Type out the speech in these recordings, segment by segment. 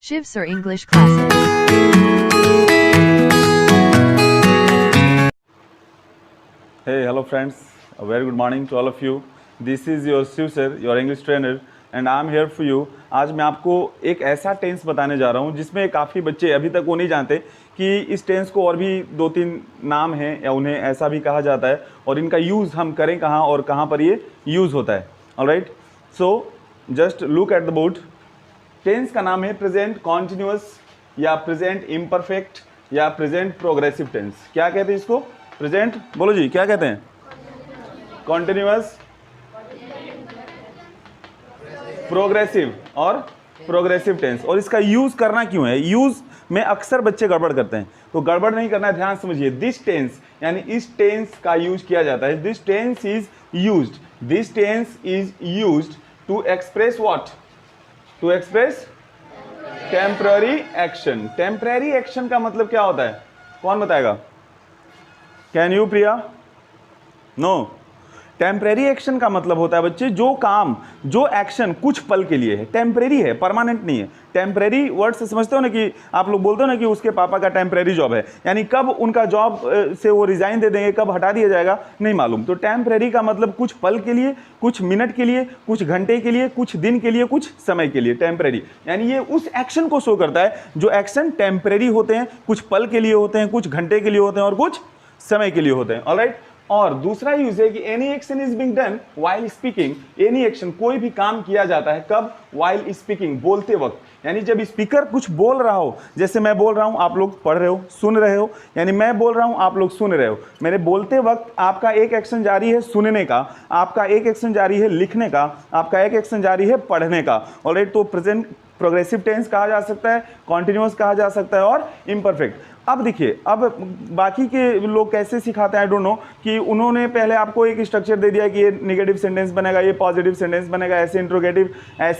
Shiv Sir English Classes. Hey, hello friends. A very good morning to all of you. This is your Shiv Sir, your English trainer, and I am here for you. आज मैं आपको एक ऐसा tense बताने जा रहा हूँ जिसमें काफ़ी बच्चे अभी तक वो नहीं जानते कि इस टेंस को और भी 2-3 नाम हैं या उन्हें ऐसा भी कहा जाता है और इनका यूज़ हम करें कहाँ और कहाँ पर ये यूज़ होता है. Alright, so just look at the board. Tense का नाम है प्रेजेंट कॉन्टिन्यूअस या प्रेजेंट इम्परफेक्ट या प्रेजेंट प्रोग्रेसिव टेंस. क्या कहते हैं इसको? प्रेजेंट, बोलो जी, क्या कहते हैं? कॉन्टिन्यूअस, प्रोग्रेसिव और प्रोग्रेसिव टेंस. और इसका यूज करना क्यों है? यूज में अक्सर बच्चे गड़बड़ करते हैं, तो गड़बड़ नहीं करना है, ध्यान समझिए. दिस टेंस यानी इस टेंस का यूज किया जाता है. This tense is used, this tense is used to express what? To express temporary action. Temporary action का मतलब क्या होता है? कौन बताएगा? Can you Priya? No. Temporary action का मतलब होता है बच्चे जो काम, जो एक्शन कुछ पल के लिए है, टेम्परेरी है, परमानेंट नहीं है. टेम्परेरी वर्ड से समझते हो ना कि आप लोग बोलते हो ना कि उसके पापा का टेम्परेरी जॉब है, यानी कब उनका जॉब से वो रिजाइन दे देंगे, कब हटा दिया जाएगा नहीं मालूम. तो टेम्परेरी का मतलब कुछ पल के लिए, कुछ मिनट के लिए, कुछ घंटे के लिए, कुछ दिन के लिए, कुछ समय के लिए. टेम्परेरी यानी ये उस एक्शन को शो करता है जो एक्शन टेम्परेरी होते हैं, कुछ पल के लिए होते हैं, कुछ घंटे के लिए होते हैं और कुछ समय के लिए होते हैं. ऑलराइट. और दूसरा यूज है कि any action is being done while speaking. Any action, कोई भी काम किया जाता है कब? व्हाइल स्पीकिंग, बोलते वक्त. यानी जब स्पीकर कुछ बोल रहा हो, जैसे मैं बोल रहा हूं, आप लोग पढ़ रहे हो, सुन रहे हो, यानी मैं बोल रहा हूं, आप लोग सुन रहे हो. मेरे बोलते वक्त आपका एक एक्शन जारी है सुनने का, आपका एक एक्शन जारी है लिखने का, आपका एक एक्शन जारी है पढ़ने का. ऑलराइट. तो प्रेजेंट प्रोग्रेसिव टेंस कहा जा सकता है, कॉन्टिन्यूअस कहा जा सकता है और इम्परफेक्ट. अब देखिए, अब बाकी के लोग कैसे सिखाते हैं आई डोंट नो, कि उन्होंने पहले आपको एक स्ट्रक्चर दे दिया कि ये नेगेटिव सेंटेंस बनेगा, ये पॉजिटिव सेंटेंस बनेगा, ऐसे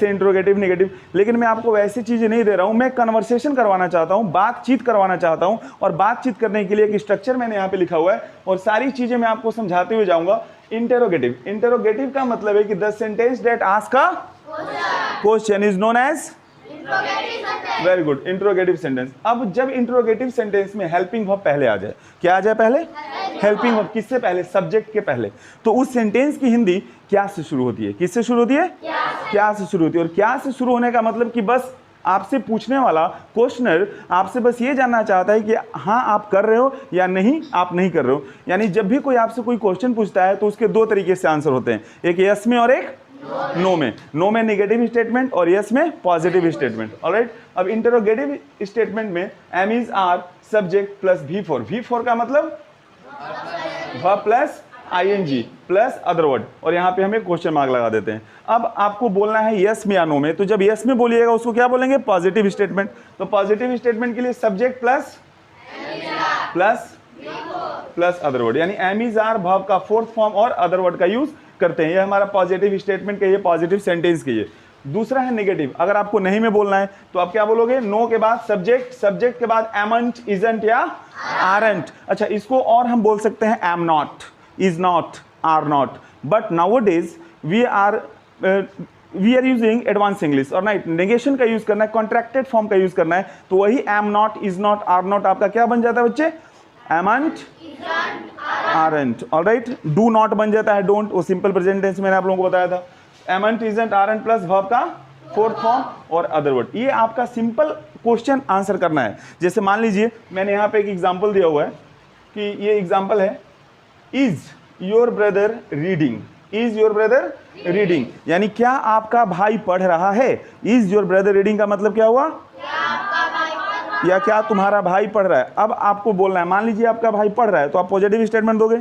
इंट्रोगेटिव नेगेटिव. लेकिन मैं आपको वैसी चीज़ें नहीं दे रहा हूँ. मैं कन्वर्सेशन करवाना चाहता हूँ, बातचीत करवाना चाहता हूँ. और बातचीत करने के लिए एक स्ट्रक्चर मैंने यहाँ पे लिखा हुआ है और सारी चीज़ें मैं आपको समझाते हुए जाऊँगा. इंटेरोगेटिव. इंटेरोगेटिव का मतलब है कि the sentence that ask a question is known as very good, interrogative sentence. अब जब इंट्रोगेटिव सेंटेंस में हेल्पिंग वर्ब पहले आ जाए, क्या आ जाए पहले? Helping verb. किससे पहले? सब्जेक्ट के पहले. तो उस सेंटेंस की हिंदी क्या से शुरू होती है? किससे शुरू होती है? क्या से शुरू होती है. और क्या से शुरू होने का मतलब कि बस आपसे पूछने वाला क्वेश्चनर आपसे बस ये जानना चाहता है कि हाँ आप कर रहे हो या नहीं आप नहीं कर रहे हो. यानी जब भी कोई आपसे कोई क्वेश्चन पूछता है तो उसके दो तरीके से आंसर होते हैं, एक यस में और एक नो में. नो में नेगेटिव स्टेटमेंट और यस में पॉजिटिव स्टेटमेंट. ऑलराइट. अब इंटरोगेटिव स्टेटमेंट में am is are subject plus V4. V4 का मतलब verb plus ING plus other word, और यहाँ पे हम एक क्वेश्चन मार्क लगा देते हैं. अब आपको बोलना है यस में या नो में, तो जब यस में बोलिएगा उसको क्या बोलेंगे? Positive statement. तो पॉजिटिव स्टेटमेंट के लिए subject plus plus other word, यानी एम इज आर वर्ब का फोर्थ फॉर्म और अदर वर्ड का यूज करते हैं. ये हमारा पॉजिटिव स्टेटमेंट कहिए, पॉजिटिव सेंटेंस कहिए. दूसरा है नेगेटिव. अगर आपको नहीं में बोलना है तो आप क्या बोलोगे? नो के बाद सब्जेक्ट, सब्जेक्ट के बाद एमंट, इजंट या आरंट. अच्छा, इसको और हम बोल सकते हैं am not, is not, are not. But nowadays we are using advance English. और नाइट नेगेशन का यूज करना है, कॉन्ट्रैक्टेड फॉर्म का यूज करना है, तो वही am not, is not, are not आपका क्या बन जाता है बच्चे? Amn't, aren't. Alright. Do not बन जाता है डोंट, वो सिंपल प्रेजेंट टेंस मैंने आप लोगों को बताया था. एमंट, इजंट, आरंट प्लस वर्ब का फोर्थ फॉर्म और अदर वर्ड. ये आपका सिंपल क्वेश्चन आंसर करना है. जैसे मान लीजिए मैंने यहाँ पे एक एग्जांपल दिया हुआ है कि ये एग्जांपल है, is your brother reading. Is your brother reading यानी क्या आपका भाई पढ़ रहा है? इज योर ब्रदर रीडिंग का मतलब क्या हुआ? या क्या तुम्हारा भाई पढ़ रहा है. अब आपको बोलना है, मान लीजिए आपका भाई पढ़ रहा है तो आप पॉजिटिव स्टेटमेंट दोगे,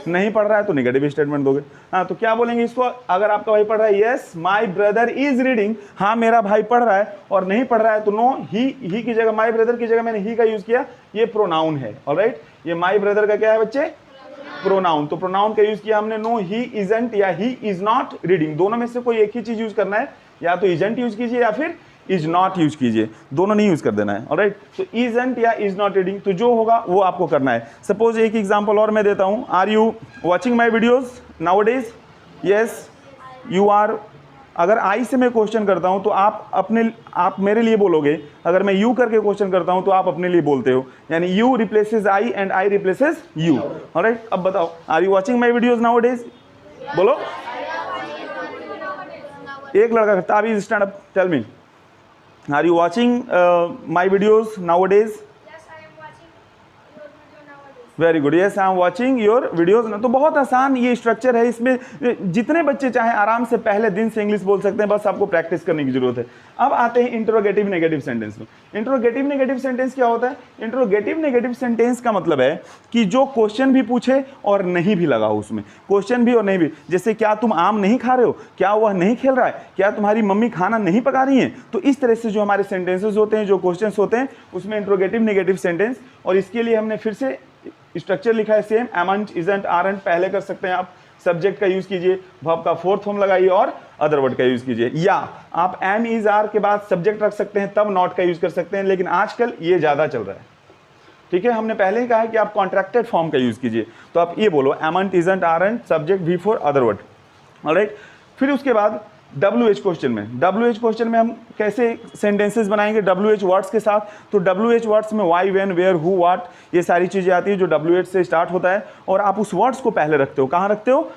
नहीं पढ़ रहा है तो नेगेटिव स्टेटमेंट दोगे. हाँ, तो क्या बोलेंगे इसको? अगर आपका भाई पढ़ रहा है, yes my brother is reading, हाँ मेरा भाई पढ़ रहा है. और नहीं पढ़ रहा है तो नो. ही की जगह, माय ब्रदर की जगह मैंने ही का यूज किया, ये प्रोनाउन है. ऑलराइट. ये माय ब्रदर का क्या है बच्चे? प्रोनाउन. तो प्रोनाउन का यूज किया हमने. नो ही इजंट या ही इज नॉट रीडिंग, दोनों में से कोई एक ही चीज यूज करना है. या तो इजंट यूज कीजिए या फिर इज नॉट यूज कीजिए, दोनों नहीं यूज कर देना है. ऑलराइट. तो इजंट या इज नॉट रीडिंग, तो जो होगा वो आपको करना है. सपोज एक एग्जांपल और मैं देता हूं. Are you watching my videos nowadays? Yes you are अगर आई से मैं क्वेश्चन करता हूं तो आप मेरे लिए बोलोगे, अगर मैं यू करके क्वेश्चन करता हूं तो आप अपने लिए बोलते हो, यानी you replaces I and I replaces you. Alright, अब बताओ, are you watching my videos nowadays? बोलो, एक लड़का करता, अभी stand up, tell me, are you watching my videos nowadays? Very good, yes I am watching your videos. तो बहुत आसान ये स्ट्रक्चर है, इसमें जितने बच्चे चाहें आराम से पहले दिन से इंग्लिश बोल सकते हैं, बस आपको प्रैक्टिस करने की जरूरत है। अब आते हैं इंट्रोगेटिव नेगेटिव सेंटेंस में। इंट्रोगेटिव नेगेटिव सेंटेंस क्या होता है? इंट्रोगेटिव नेगेटिव सेंटेंस का मतलब है कि जो क्वेश्चन भी पूछे और नहीं भी लगा उसमें, क्वेश्चन भी और नहीं भी, जैसे क्या तुम आम नहीं खा रहे हो, क्या वह नहीं खेल रहा है, क्या तुम्हारी मम्मी खाना नहीं पका रही है। तो इस तरह से जो हमारे सेंटेंसेस होते हैं, जो क्वेश्चन होते हैं, उसमें इंट्रोगेटिव नेगेटिव सेंटेंस। और इसके लिए हमने फिर से स्ट्रक्चर लिखा है सेम, एमंट, इजंट, आरंट पहले कर सकते हैं आप, सब्जेक्ट का यूज कीजिए, वर्ब का फोर्थ फॉर्म लगाइए और अदर वर्ड का यूज कीजिए, या आप एम इज आर के बाद सब्जेक्ट रख सकते हैं, तब नॉट का यूज कर सकते हैं, लेकिन आजकल ये ज्यादा चल रहा है। ठीक है, हमने पहले ही कहा है कि आप कॉन्ट्रैक्टेड फॉर्म का यूज कीजिए, तो आप ये बोलो amn't, isn't, aren't, subject, V four other word. Alright, फिर उसके बाद WH क्वेश्चन में, WH क्वेश्चन में हम कैसे सेंटेंसेस बनाएंगे WH वर्ड्स के साथ? तो WH वर्ड्स में why, when, where, who, what, ये सारी चीजें आती है जो WH से स्टार्ट होता है, और आप उस वर्ड्स को पहले रखते हो। कहाँ रखते हो?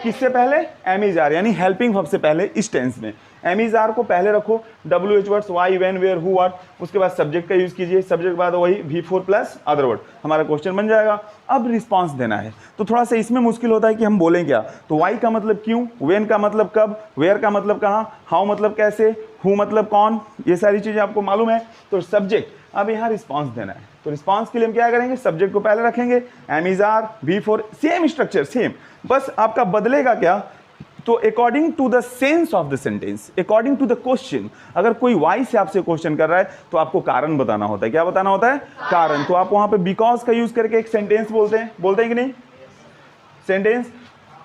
किससे पहले? एम इज आर, यानी हेल्पिंग वर्ब से पहले इस टेंस में एम इज आर को पहले रखो। WH words why, when, where, who, what, उसके बाद सब्जेक्ट का यूज कीजिए, सब्जेक्ट के बाद वही V4 प्लस अदर वर्ड, हमारा क्वेश्चन बन जाएगा। अब रिस्पांस देना है, तो थोड़ा सा इसमें मुश्किल होता है कि हम बोलें क्या। तो वाई का मतलब क्यों, व्हेन का मतलब कब, वेयर का मतलब कहाँ, हाउ मतलब कैसे, हु मतलब कौन, ये सारी चीजें आपको मालूम है। तो सब्जेक्ट, अब यहाँ रिस्पांस देना है, तो रिस्पांस के लिए हम क्या करेंगे? सब्जेक्ट को पहले रखेंगे, am is are, V4, same structure same, बस आपका बदलेगा क्या? तो according to the sense of the sentence, according to the question, अगर कोई वाई से आपसे क्वेश्चन कर रहा है तो आपको कारण बताना होता है। क्या बताना होता है? कारण। तो आप वहां पे बिकॉज का यूज करके एक सेंटेंस बोलते हैं कि नहीं? सेंटेंस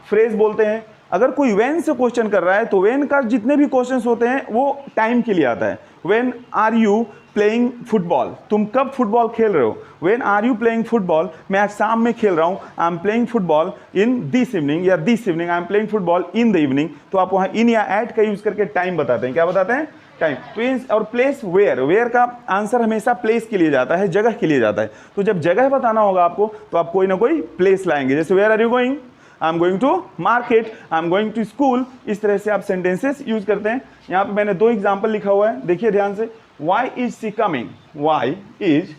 फ्रेज बोलते हैं। अगर कोई व्हेन से क्वेश्चन कर रहा है तो व्हेन का जितने भी क्वेश्चंस होते हैं वो टाइम के लिए आता है। When are you playing football, तुम कब फुटबॉल खेल रहे हो? When are you playing football, मैं आज शाम में खेल रहा हूँ, I am playing football in this evening, या this evening I am playing football in the evening. तो आप वहाँ इन या एट का यूज करके टाइम बताते हैं। क्या बताते हैं? टाइम। तो और प्लेस, वेयर, वेयर का आंसर हमेशा प्लेस के लिए जाता है, जगह के लिए जाता है। तो जब जगह बताना होगा आपको तो आप कोई ना कोई प्लेस लाएंगे, जैसे where are you going, I am going to market, I am going to school. इस तरह से आप सेंटेंसेस यूज करते हैं। यहाँ पे मैंने 2 एग्जाम्पल लिखा हुआ है, देखिए ध्यान से। Why is she coming, why is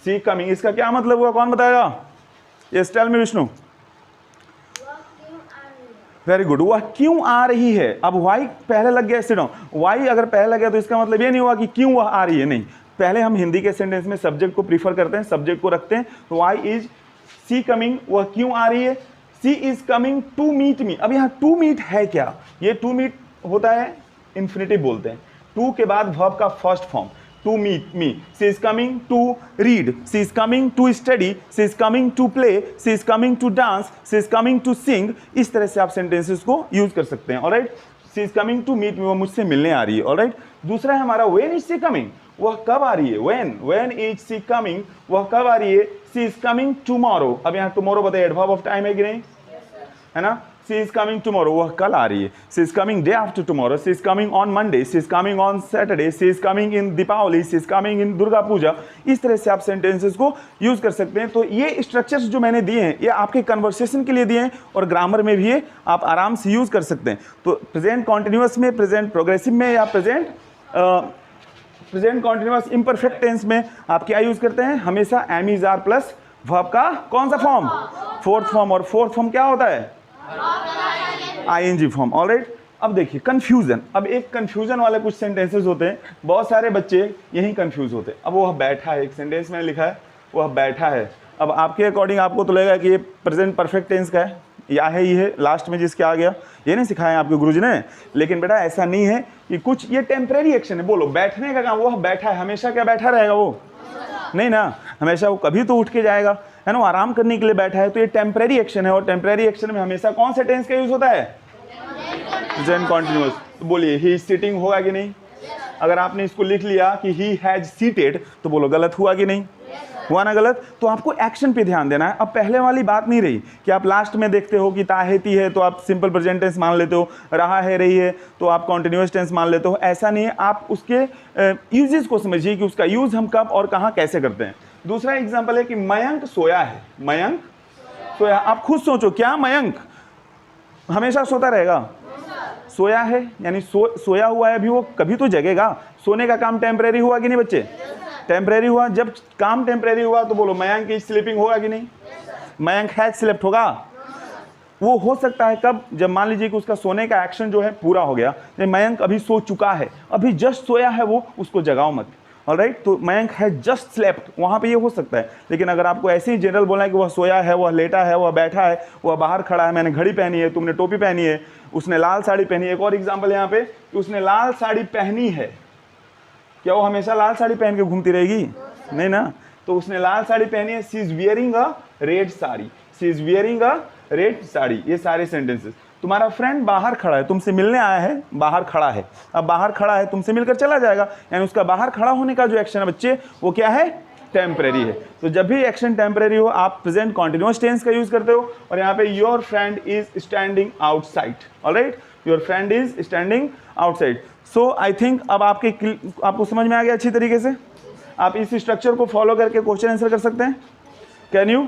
she coming, इसका क्या मतलब हुआ? कौन बताएगा? Yes tell me Vishnu. Very good, वह क्यों आ रही है। अब वाई पहले लग गया, सिट डाउन। वाई अगर पहले लग गया तो इसका मतलब ये नहीं हुआ कि क्यों वह आ रही है, नहीं। पहले हम हिंदी के सेंटेंस में सब्जेक्ट को प्रीफर करते हैं, सब्जेक्ट को रखते हैं। तो वाई इज सी कमिंग, वह क्यों आ रही है। She is coming to meet me. अब यहाँ टू मीट है क्या? ये टू मीट होता है इन्फिनिटिव बोलते हैं, टू के बाद वर्ब का first form, to meet me. She is coming to read, she is coming to study, she is coming to play, she is coming to dance, she is coming to sing. इस तरह से आप sentences को use कर सकते हैं। Alright, she is coming to meet me, वो मुझसे मिलने आ रही है। ऑलराइट, दूसरा है हमारा व्हेन इज सी कमिंग, वह कब आ रही है। व्हेन इज सी कमिंग, वह कब आ रही है। She is coming tomorrow. अब यहाँ टुमारो बताइए एडवर्ब ऑफ टाइम है कि नहीं, है ना। सी इज कमिंग टुमारो, वह कल आ रही है। She is coming day after tomorrow, she is coming on Monday, she is coming on Saturday, she is coming in Deepawali, she is coming in Durga Puja. इस तरह से आप सेंटेंसेस को यूज कर सकते हैं। तो ये स्ट्रक्चर्स जो मैंने दिए हैं ये आपके कन्वर्सेशन के लिए दिए हैं और ग्रामर में भी ये आप आराम से यूज कर सकते हैं। तो प्रेजेंट कॉन्टिन्यूअस में, प्रेजेंट प्रोग्रेसिव में, या प्रेजेंट कॉन्टिन्यूअस इम्परफेक्ट टेंस में आप क्या यूज करते हैं? हमेशा am is are plus verb का कौन सा फॉर्म? Fourth form. और फोर्थ फॉर्म क्या होता है? ING form. ऑलराइट, अब देखिए कंफ्यूजन। अब एक कंफ्यूजन वाले कुछ सेंटेंसेस होते हैं, बहुत सारे बच्चे यही कंफ्यूज होते हैं। अब वह बैठा है, एक सेंटेंस में लिखा है वह बैठा है। अब आपके अकॉर्डिंग आपको तो लगेगा कि ये प्रेजेंट परफेक्ट टेंस का है, या है ये है लास्ट में जिसके आ गया, ये नहीं सिखाया आपके गुरुजी ने। लेकिन बेटा ऐसा नहीं है कि कुछ ये टेम्परेरी एक्शन है। बोलो बैठने का काम, वह बैठा है, हमेशा क्या बैठा रहेगा वो? नहीं ना, हमेशा वो कभी तो उठ के जाएगा, है ना। आराम करने के लिए बैठा है, तो ये टेम्परेरी एक्शन है। और टेम्परेरी एक्शन में हमेशा कौन से टेंस का यूज होता है? Present continuous. तो बोलिए ही इज सिटिंग होगा कि नहीं? अगर आपने इसको लिख लिया कि ही हैज सीटेड तो बोलो गलत हुआ कि नहीं? हुआ ना गलत? तो आपको एक्शन पे ध्यान देना है। अब पहले वाली बात नहीं रही कि आप लास्ट में देखते हो कि ता है ती है तो आप सिंपल प्रेजेंट टेंस मान लेते हो, रहा है रही है तो आप कॉन्टिन्यूअस टेंस मान लेते हो। ऐसा नहीं है, आप उसके यूजेस को समझिए कि उसका यूज हम कब और कहाँ कैसे करते हैं। दूसरा एग्जाम्पल है कि मयंक सोया है। मयंक सोया, आप खुद सोचो, क्या मयंक हमेशा सोता रहेगा? सोया है यानी सोया हुआ है, अभी वो कभी तो जगेगा। सोने का काम टेम्परेरी हुआ कि नहीं बच्चे? टेम्परेरी हुआ। जब काम टेम्परेरी हुआ तो बोलो मयंक इज स्लीपिंग होगा कि नहीं? मयंक हैज स्लेप्ट होगा। वो हो सकता है कब? जब मान लीजिए कि उसका सोने का एक्शन जो है पूरा हो गया। मयंक अभी सो चुका है, अभी जस्ट सोया है वो, उसको जगाओ मत। ऑलराइट, तो मयंक हैज जस्ट स्लेप्ट, वहाँ पे ये हो सकता है। लेकिन अगर आपको ऐसे ही जनरल बोलना है कि वह सोया है, वह लेटा है, वह बैठा है, वह बाहर खड़ा है, मैंने घड़ी पहनी है, तुमने टोपी पहनी है, उसने लाल साड़ी पहनी है। एक और एग्जाम्पल यहाँ पे कि उसने लाल साड़ी पहनी है, क्या वो हमेशा लाल साड़ी पहन के घूमती रहेगी? नहीं ना। तो उसने लाल साड़ी पहनी है, she is wearing a red sari, she is wearing a red sari. ये सारे सेंटेंसेस। तुम्हारा फ्रेंड बाहर खड़ा है, तुमसे मिलने आया है, बाहर खड़ा है। अब बाहर खड़ा है, तुमसे मिलकर चला जाएगा, यानी उसका बाहर खड़ा होने का जो एक्शन है बच्चे, वो क्या है? टेम्परेरी है। तो जब भी एक्शन टेम्परेरी हो, आप प्रेजेंट कॉन्टिन्यूअस टेंस का यूज करते हो। और यहाँ पे your friend is standing outside. Alright, your friend is standing outside. So I think अब आपको समझ में आ गया अच्छी तरीके से। आप इस स्ट्रक्चर को फॉलो करके क्वेश्चन आंसर कर सकते हैं। Can you?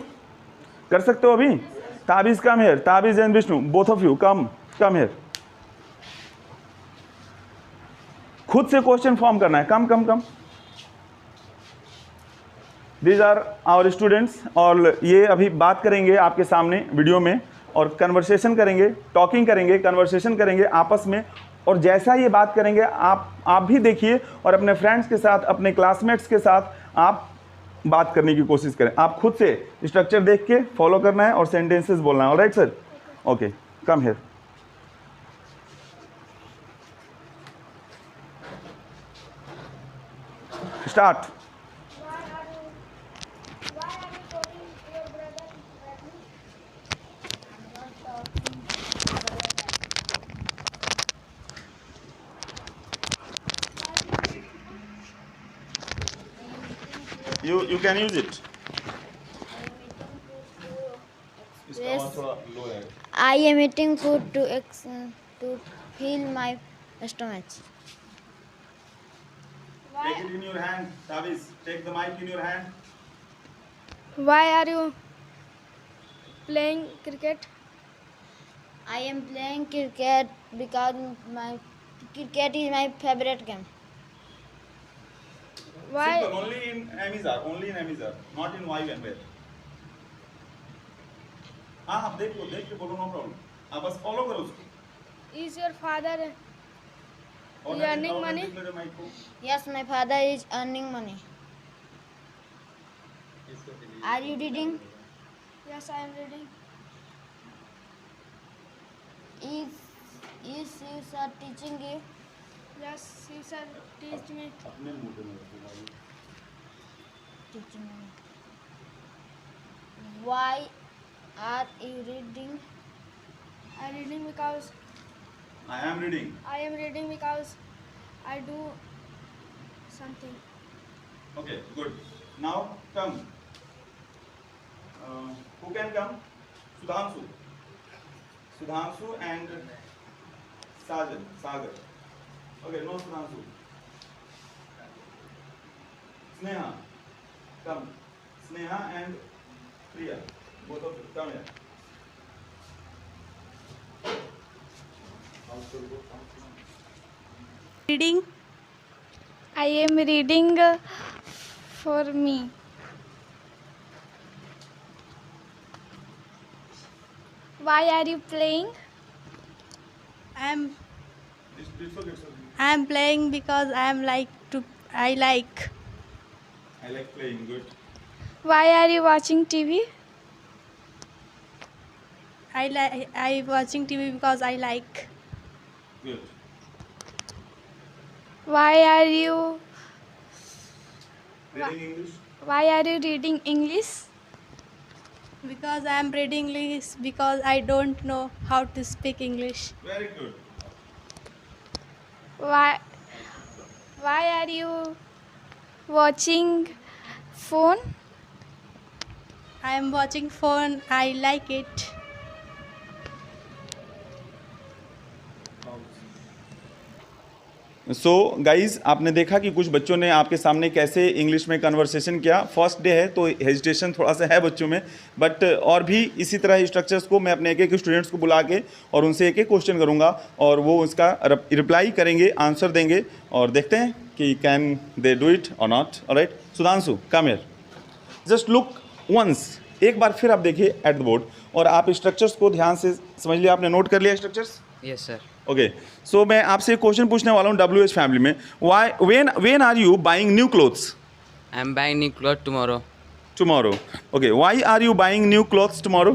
कर सकते हो अभी? Tabiz come here, Tabiz and Vishnu, both of you come here. खुद से क्वेश्चन फॉर्म करना है, come. These are our students. और ये अभी बात करेंगे आपके सामने वीडियो में, और कन्वर्सेशन करेंगे, टॉकिंग करेंगे, कन्वर्सेशन करेंगे आपस में। और जैसा ये बात करेंगे आप भी देखिए, और अपने फ्रेंड्स के साथ, अपने क्लासमेट्स के साथ आप बात करने की कोशिश करें। आप खुद से स्ट्रक्चर देख के फॉलो करना है और सेंटेंसेस बोलना है। Alright sir? Okay, come here. Start. You can use it. Yes. I am eating food to fill my stomach. Take it in your hand, Taviz. Take the mic in your hand. Why are you playing cricket? I am playing cricket because cricket is my favorite game. Why? Simple, only in Amizar, not in why and where. हाँ, आप देख के बोलो, no problem. आप बस follow करो उसको। Is your father earning money? Yes, my father is earning money. Are you reading? Yes, I am reading. Is you sir teaching you? Yes, he sir teach me. अपने मुंह पे मत बोलो। Teaching me. Why are you reading? I am reading because I am reading. I do something. Okay, good. Now come. Who can come? Sudhanshu and Sagar. Okay, no Sudhanshu. Sneha, come. Sneha and Priya, both of you, come here. Reading. I am reading for me. Why are you playing? It's okay. I am playing because I like. I like playing, good. Why are you watching TV? I watching TV because I like. Good. Why are you Reading English? reading English? Because I am reading English because I don't know how to speak English. Very good. Why are you watching phone? I am watching phone. I like it. So guys आपने देखा कि कुछ बच्चों ने आपके सामने कैसे English में कन्वर्सेशन किया. फर्स्ट डे है तो हेजिटेशन थोड़ा सा है बच्चों में, बट और भी इसी तरह स्ट्रक्चर्स को मैं अपने एक एक स्टूडेंट्स को बुला के और उनसे एक एक क्वेश्चन करूंगा और वो उसका रिप्लाई करेंगे, आंसर देंगे और देखते हैं कि कैन दे डू इट और not. Alright, Sudhanshu come here, just look once, एक बार फिर आप देखिए एट द बोर्ड और आप स्ट्रक्चर्स को ध्यान से समझ लिया. आपने नोट कर लिया structures? Yes sir. Okay, so मैं आपसे एक क्वेश्चन पूछने वाला हूँ WH फैमिली में. Why when are you buying new clothes? I am buying new cloth tomorrow. Tomorrow. Okay, why are you buying new clothes tomorrow?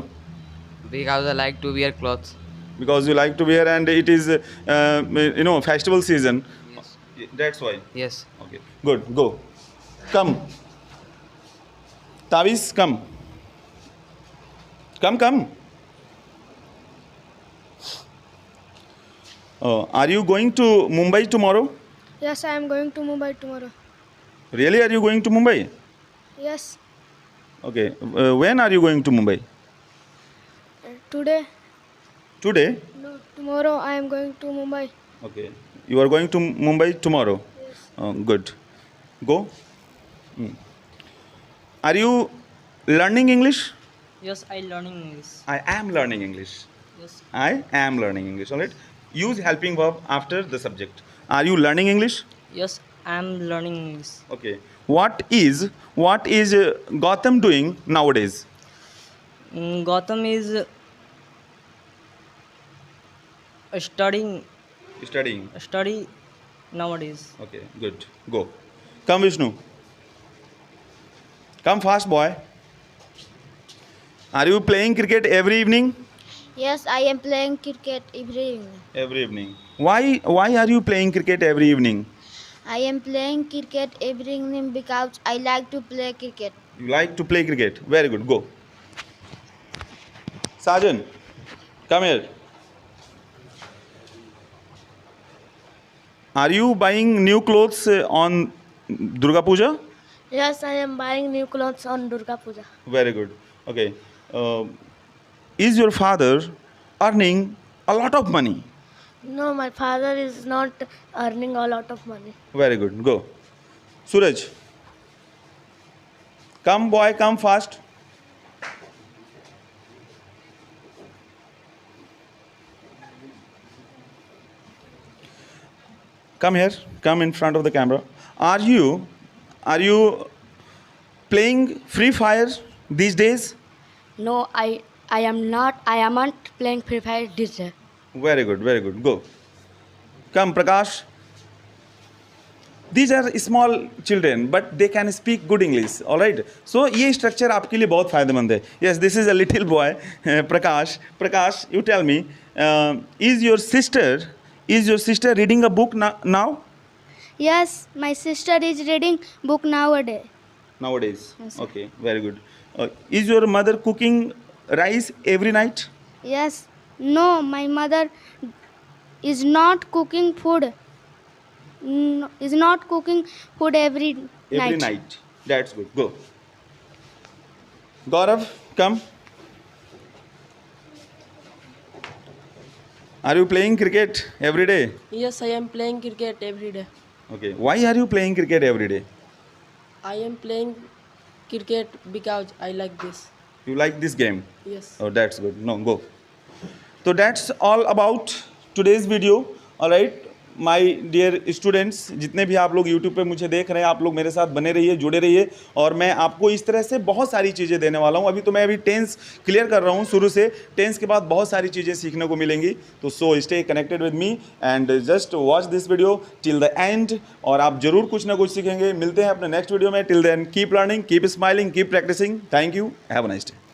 Because I like to wear clothes. Because you like to wear and it is festival season. Yes. That's why. Yes. Okay, good, go. Come. Taviz, come. Come. Are you going to Mumbai tomorrow? Yes, I am going to Mumbai tomorrow. Really, are you going to Mumbai? Yes, Okay, when are you going to Mumbai? today. Today? No, tomorrow I am going to Mumbai. Okay, you are going to Mumbai tomorrow. Yes. Good. Go. Are you learning English? Yes, I learning English. I am learning English. Yes, I am learning English. All right. Use helping verb after the subject. Are you learning English? yes, I am learning English. Okay. What is Gotham doing nowadays? Gautam is studying Studying. study nowadays. Okay. Good. Go. Come, Vishnu. Come fast, boy. Are you playing cricket every evening? Yes, I am playing cricket every evening. Every evening. Why are you playing cricket every evening? I am playing cricket every evening because I like to play cricket. You like to play cricket. Very good. Go. Sajan, come here. Are you buying new clothes on Durga Puja? Yes, I am buying new clothes on Durga Puja. Very good. Okay. Is your father earning a lot of money? No, my father is not earning a lot of money. Very good. Go. Suraj. Come, boy, come fast. Come here. Come in front of the camera. Are you playing Free Fire these days? No, I am not. I am not playing Free Fire this day. Very good, very good. Go. Come, Prakash. These are small children, but they can speak good English. All right. So ये structure आपके लिए बहुत फायदेमंद है. Yes, this is a little boy, Prakash. Prakash, you tell me, is your sister reading a book now? Yes, my sister is reading book nowadays. Nowadays. Yes. Okay, very good. Is your mother cooking rice every night? Yes. No, my mother is not cooking food. Is not cooking food every Every night. That's good. Go. Gaurav, come. Are you playing cricket every day? Yes, I am playing cricket every day. Okay. Why are you playing cricket every day? I am playing cricket because I like this. You like this game? Yes. Oh, that's good. No, go. So that's all about today's video. All right. My dear students, जितने भी आप लोग YouTube पे मुझे देख रहे हैं, आप लोग मेरे साथ बने रहिए, जुड़े रहिए और मैं आपको इस तरह से बहुत सारी चीज़ें देने वाला हूं. अभी तो मैं अभी टेंस क्लियर कर रहा हूं शुरू से. टेंस के बाद बहुत सारी चीज़ें सीखने को मिलेंगी. तो so stay connected with me and just watch this video till the end और आप जरूर कुछ ना कुछ सीखेंगे. मिलते हैं अपने नेक्स्ट वीडियो में. Till then keep learning, keep smiling, keep practicing. Thank you. Have a nice day.